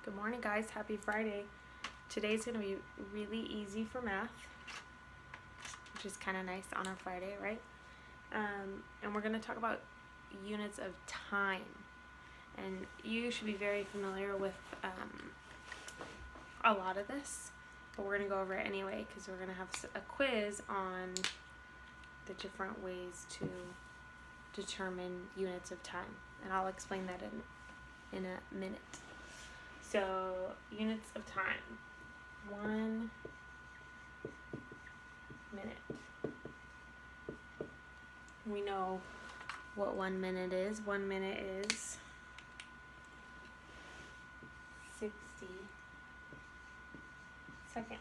Good morning, guys. Happy Friday. Today's going to be really easy for math, which is kind of nice on a Friday, right? And we're going to talk about units of time. And you should be very familiar with a lot of this, but we're going to go over it anyway because we're going to have a quiz on the different ways to determine units of time. And I'll explain that in a minute. So, units of time. 1 minute. We know what 1 minute is. 1 minute is 60 seconds.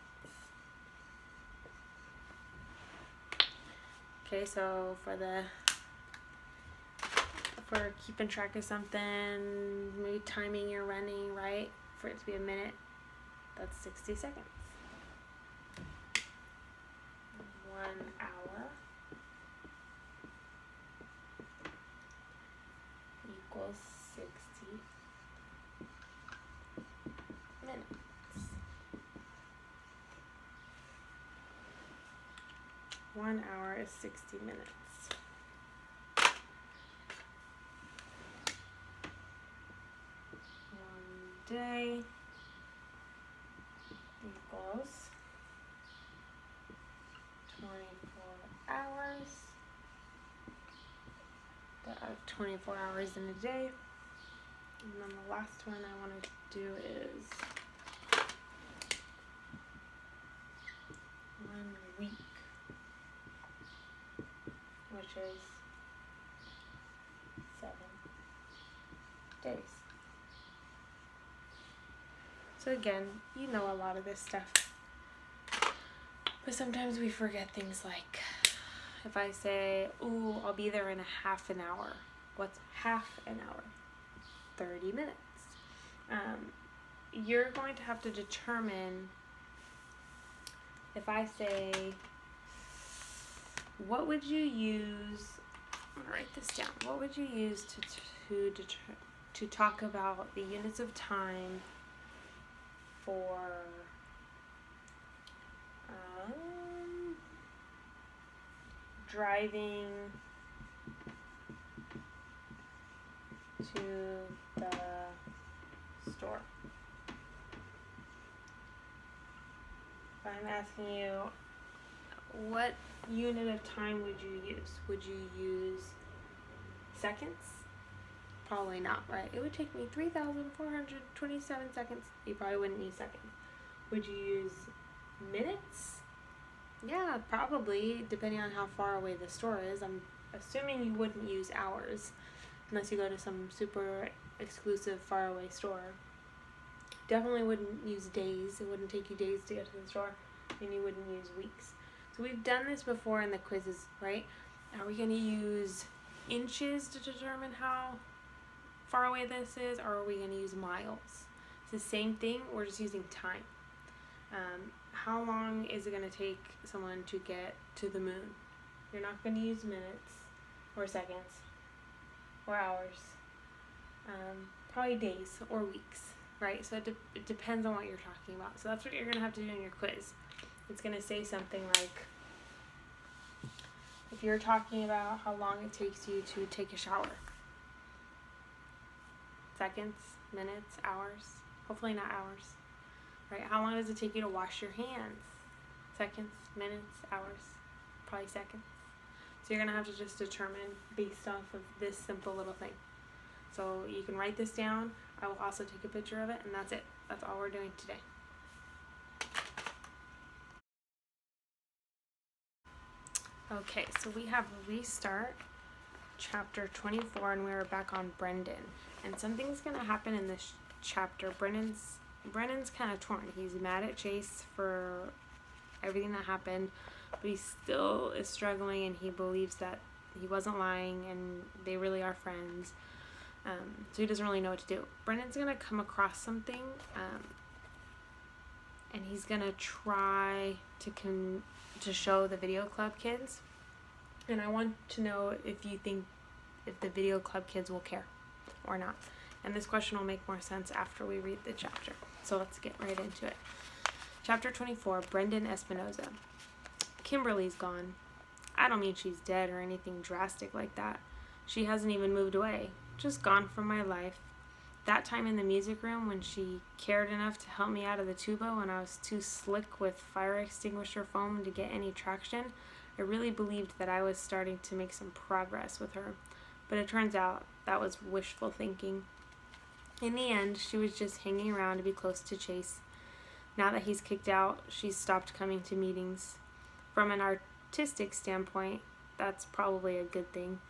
Okay, so for keeping track of something, maybe timing your running, right? For it to be a minute, that's 60 seconds. 1 hour equals 60 minutes. 1 hour is 60 minutes. 1 day equals 24 hours. There are 24 hours in a day. And then the last one I want to do is 1 week, which is 7 days. So again, you know a lot of this stuff, but sometimes we forget things like, if I say, ooh, I'll be there in a half an hour. What's half an hour? 30 minutes. You're going to have to determine, if I say, what would you use, I'm gonna write this down, what would you use to talk about the units of time for driving to the store? If I'm asking you, what unit of time would you use? Would you use seconds? Probably not, right? It would take me 3,427 seconds. You probably wouldn't use seconds. Would you use minutes? Yeah, probably, depending on how far away the store is. I'm assuming you wouldn't use hours unless you go to some super exclusive faraway store. Definitely wouldn't use days. It wouldn't take you days to get to the store, and you wouldn't use weeks. So we've done this before in the quizzes, right? Are we going to use inches to determine how far away this is, or are we going to use miles? It's the same thing, we're just using time. How long is it going to take someone to get to the moon? You're not going to use minutes or seconds or hours. Probably days or weeks, right? So it depends on what you're talking about. So that's what you're going to have to do in your quiz. It's going to say something like, if you're talking about how long it takes you to take a shower. Seconds, minutes, hours. Hopefully not hours. Right? How long does it take you to wash your hands? Seconds, minutes, hours. Probably seconds. So you're going to have to just determine based off of this simple little thing. So you can write this down. I will also take a picture of it, and that's it. That's all we're doing today. Okay, so we have restart chapter 24, and we're back on Brendan. And something's going to happen in this chapter. Brendan's kind of torn. He's mad at Chase for everything that happened, but he still is struggling, and he believes that he wasn't lying and they really are friends. So he doesn't really know what to do. Brendan's going to come across something, and he's going to try to show the video club kids. And I want to know if you think if the video club kids will care or not. And this question will make more sense after we read the chapter. So let's get right into it. Chapter 24, Brendan Espinoza. Kimberly's gone. I don't mean she's dead or anything drastic like that. She hasn't even moved away. Just gone from my life. That time in the music room when she cared enough to help me out of the tuba when I was too slick with fire extinguisher foam to get any traction, I really believed that I was starting to make some progress with her. But it turns out that was wishful thinking. In the end, she was just hanging around to be close to Chase. Now that he's kicked out, she's stopped coming to meetings. From an artistic standpoint, that's probably a good thing.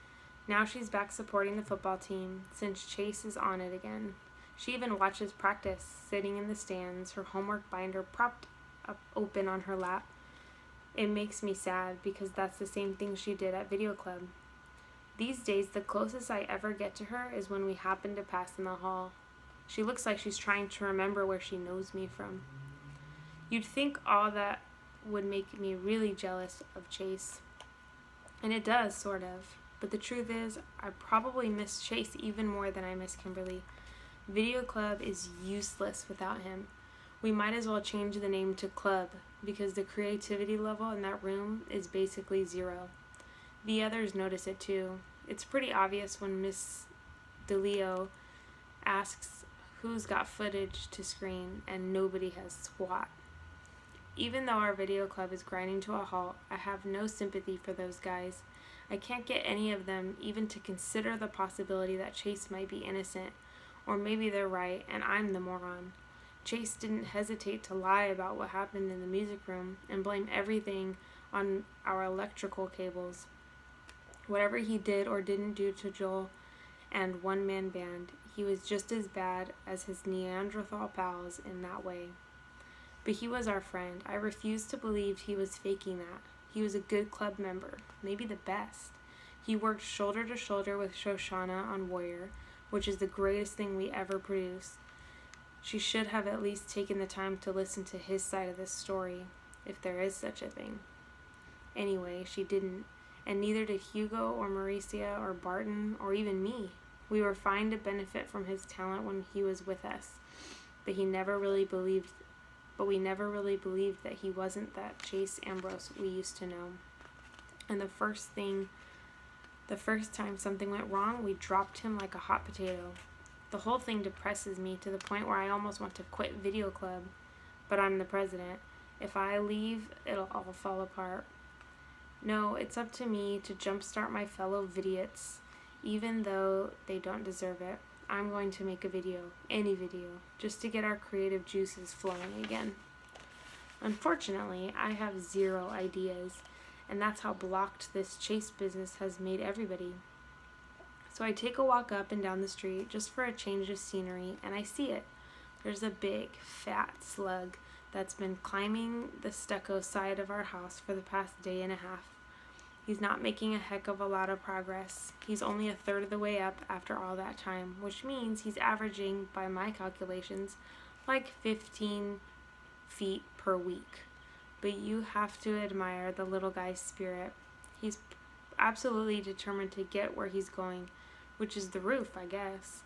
Now she's back supporting the football team since Chase is on it again. She even watches practice, sitting in the stands, her homework binder propped up open on her lap. It makes me sad because that's the same thing she did at video club. These days, the closest I ever get to her is when we happen to pass in the hall. She looks like she's trying to remember where she knows me from. You'd think all that would make me really jealous of Chase. And it does, sort of. But the truth is, I probably miss Chase even more than I miss Kimberly. Video club is useless without him. We might as well change the name to club because the creativity level in that room is basically zero. The others notice it too. It's pretty obvious when Miss DeLeo asks who's got footage to screen and nobody has squat. Even though our video club is grinding to a halt, I have no sympathy for those guys. I can't get any of them even to consider the possibility that Chase might be innocent, or maybe they're right and I'm the moron. Chase didn't hesitate to lie about what happened in the music room and blame everything on our electrical cables. Whatever he did or didn't do to Joel and One Man Band, he was just as bad as his Neanderthal pals in that way. But he was our friend. I refused to believe he was faking that. He was a good club member, maybe the best. He worked shoulder to shoulder with Shoshana on Warrior, which is the greatest thing we ever produced. She should have at least taken the time to listen to his side of the story, if there is such a thing. Anyway, she didn't, and neither did Hugo or Mauricia or Barton or even me. We were fine to benefit from his talent when he was with us, but we never really believed that he wasn't that Chase Ambrose we used to know. And the first time something went wrong, we dropped him like a hot potato. The whole thing depresses me to the point where I almost want to quit video club, but I'm the president. If I leave, it'll all fall apart. No, it's up to me to jumpstart my fellow vidiots, even though they don't deserve it. I'm going to make a video, any video, just to get our creative juices flowing again. Unfortunately, I have zero ideas, and that's how blocked this Chase business has made everybody. So I take a walk up and down the street just for a change of scenery, and I see it. There's a big, fat slug that's been climbing the stucco side of our house for the past day and a half. He's not making a heck of a lot of progress. He's only a third of the way up after all that time, which means he's averaging, by my calculations, like 15 feet per week. But you have to admire the little guy's spirit. He's absolutely determined to get where he's going, which is the roof, I guess.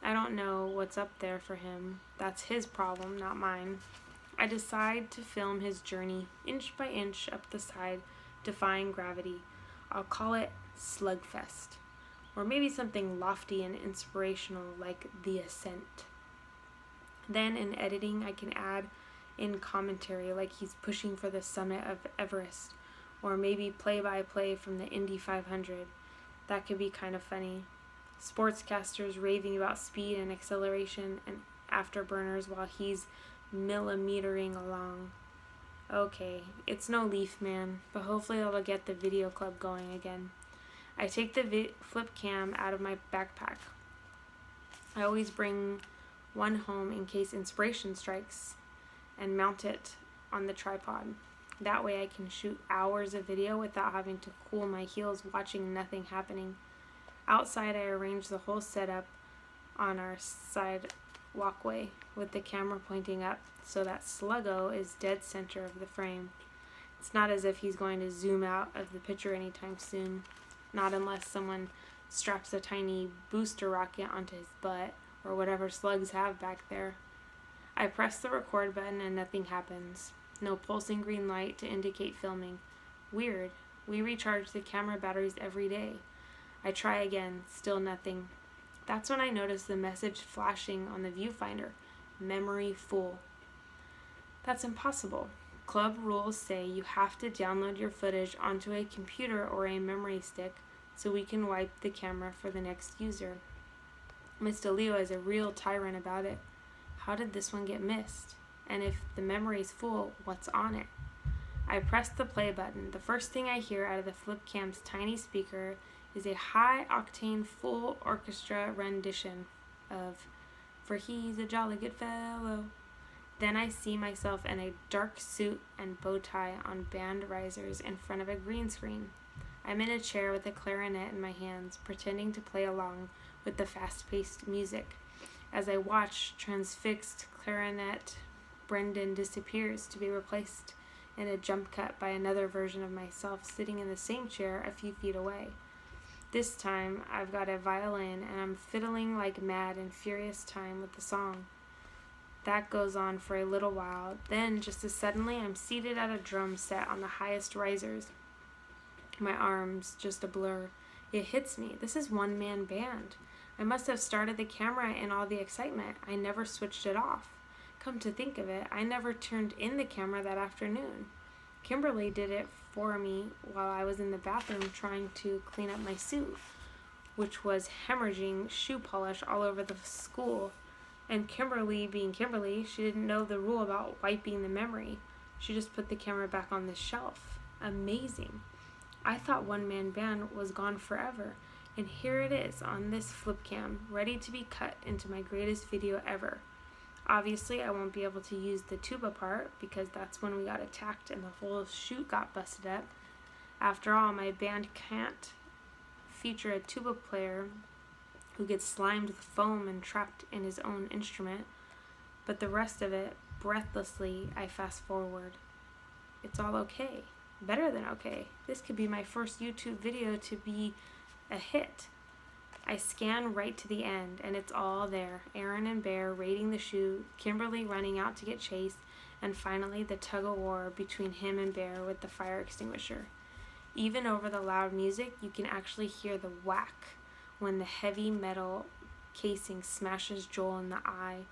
I don't know what's up there for him. That's his problem, not mine. I decide to film his journey, inch by inch up the side, defying gravity. I'll call it Slugfest, or maybe something lofty and inspirational like The Ascent. Then in editing, I can add in commentary like he's pushing for the summit of Everest, or maybe play-by-play from the Indy 500. That could be kind of funny. Sportscasters raving about speed and acceleration and afterburners while he's millimetering along. Okay, it's no Leaf Man, but hopefully it'll get the video club going again. I take the flip cam out of my backpack. I always bring one home in case inspiration strikes and mount it on the tripod. That way I can shoot hours of video without having to cool my heels watching nothing happening. Outside, I arrange the whole setup on our side walkway with the camera pointing up so that Sluggo is dead center of the frame. It's not as if he's going to zoom out of the picture anytime soon, not unless someone straps a tiny booster rocket onto his butt or whatever slugs have back there. I press the record button and nothing happens. No pulsing green light to indicate filming. Weird. We recharge the camera batteries every day. I try again, still nothing. That's when I notice the message flashing on the viewfinder. Memory full. That's impossible. Club rules say you have to download your footage onto a computer or a memory stick so we can wipe the camera for the next user. Mr. Leo is a real tyrant about it. How did this one get missed? And if the memory's full, what's on it? I press the play button. The first thing I hear out of the Flipcam's tiny speaker is a high-octane full orchestra rendition of "For He's a Jolly Good Fellow." Then I see myself in a dark suit and bow tie on band risers in front of a green screen. I'm in a chair with a clarinet in my hands, pretending to play along with the fast-paced music. As I watch, transfixed clarinet Brendan disappears to be replaced in a jump cut by another version of myself sitting in the same chair a few feet away. This time, I've got a violin and I'm fiddling like mad in furious time with the song. That goes on for a little while. Then, just as suddenly, I'm seated at a drum set on the highest risers. My arms just a blur. It hits me. This is one-man band. I must have started the camera in all the excitement. I never switched it off. Come to think of it, I never turned in the camera that afternoon. Kimberly did it for me while I was in the bathroom trying to clean up my suit, which was hemorrhaging shoe polish all over the school. And Kimberly, being Kimberly, she didn't know the rule about wiping the memory. She just put the camera back on the shelf. Amazing. I thought One Man Band was gone forever, and here it is on this Flipcam, ready to be cut into my greatest video ever. Obviously, I won't be able to use the tuba part because that's when we got attacked and the whole shoot got busted up. After all, my band can't feature a tuba player who gets slimed with foam and trapped in his own instrument. But the rest of it, breathlessly, I fast forward. It's all okay. Better than okay. This could be my first YouTube video to be a hit. I scan right to the end, and it's all there. Aaron and Bear raiding the chute, Kimberly running out to get Chase, and finally the tug-of-war between him and Bear with the fire extinguisher. Even over the loud music, you can actually hear the whack when the heavy metal casing smashes Joel in the eye.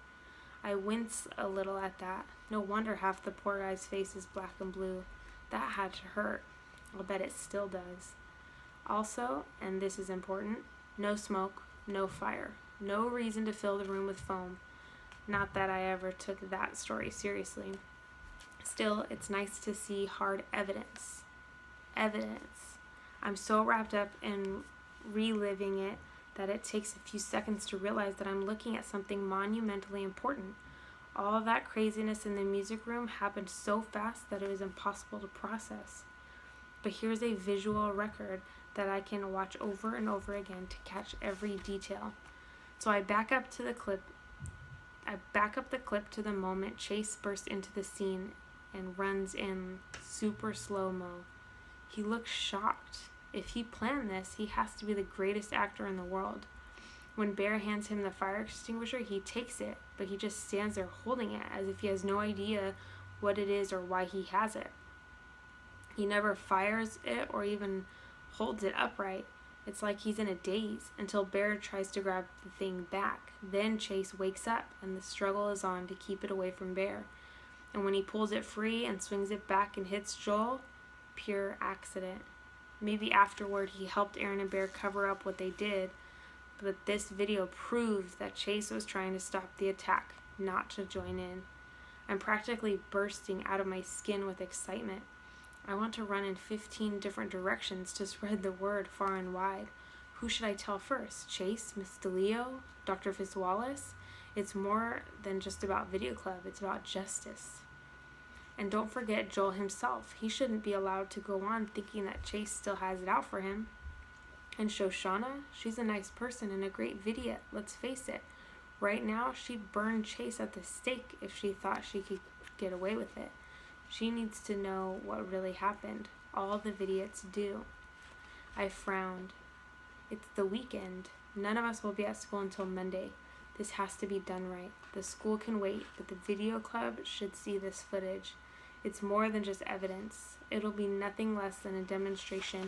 I wince a little at that. No wonder half the poor guy's face is black and blue. That had to hurt. I'll bet it still does. Also, and this is important, no smoke, no fire. No reason to fill the room with foam. Not that I ever took that story seriously. Still, it's nice to see hard evidence. Evidence. I'm so wrapped up in reliving it that it takes a few seconds to realize that I'm looking at something monumentally important. All of that craziness in the music room happened so fast that it was impossible to process. But here's a visual record that I can watch over and over again to catch every detail. So I back up the clip to the moment Chase bursts into the scene and runs in super slow-mo. He looks shocked. If he planned this, he has to be the greatest actor in the world. When Bear hands him the fire extinguisher, he takes it, but he just stands there holding it as if he has no idea what it is or why he has it. He never fires it or even holds it upright. It's like he's in a daze until Bear tries to grab the thing back. Then Chase wakes up and the struggle is on to keep it away from Bear. And when he pulls it free and swings it back and hits Joel, pure accident. Maybe afterward he helped Aaron and Bear cover up what they did, but this video proves that Chase was trying to stop the attack, not to join in. I'm practically bursting out of my skin with excitement. I want to run in 15 different directions to spread the word far and wide. Who should I tell first? Chase? Mr. Leo? Dr. Fitzwallace? It's more than just about Video Club. It's about justice. And don't forget Joel himself. He shouldn't be allowed to go on thinking that Chase still has it out for him. And Shoshana? She's a nice person and a great Vidiot, let's face it. Right now, she'd burn Chase at the stake if she thought she could get away with it. She needs to know what really happened. All the Vidiots do. I frowned. It's the weekend. None of us will be at school until Monday. This has to be done right. The school can wait, but the video club should see this footage. It's more than just evidence. It'll be nothing less than a demonstration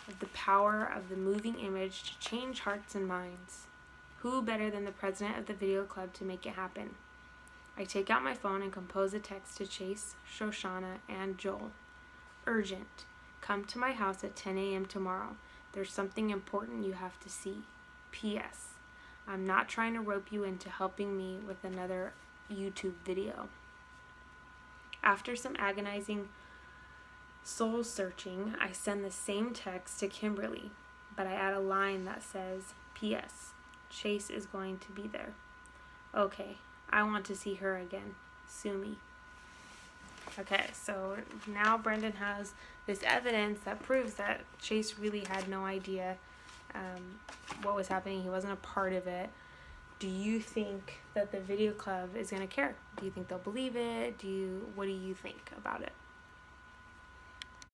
of the power of the moving image to change hearts and minds. Who better than the president of the video club to make it happen? I take out my phone and compose a text to Chase, Shoshana, and Joel. Urgent. Come to my house at 10 a.m. tomorrow. There's something important you have to see. P.S. I'm not trying to rope you into helping me with another YouTube video. After some agonizing soul searching, I send the same text to Kimberly, but I add a line that says, P.S. Chase is going to be there. Okay, I want to see her again. Sue me. Okay, so now Brendan has this evidence that proves that Chase really had no idea what was happening. He wasn't a part of it. Do you think that the video club is going to care? Do you think they'll believe it? What do you think about it?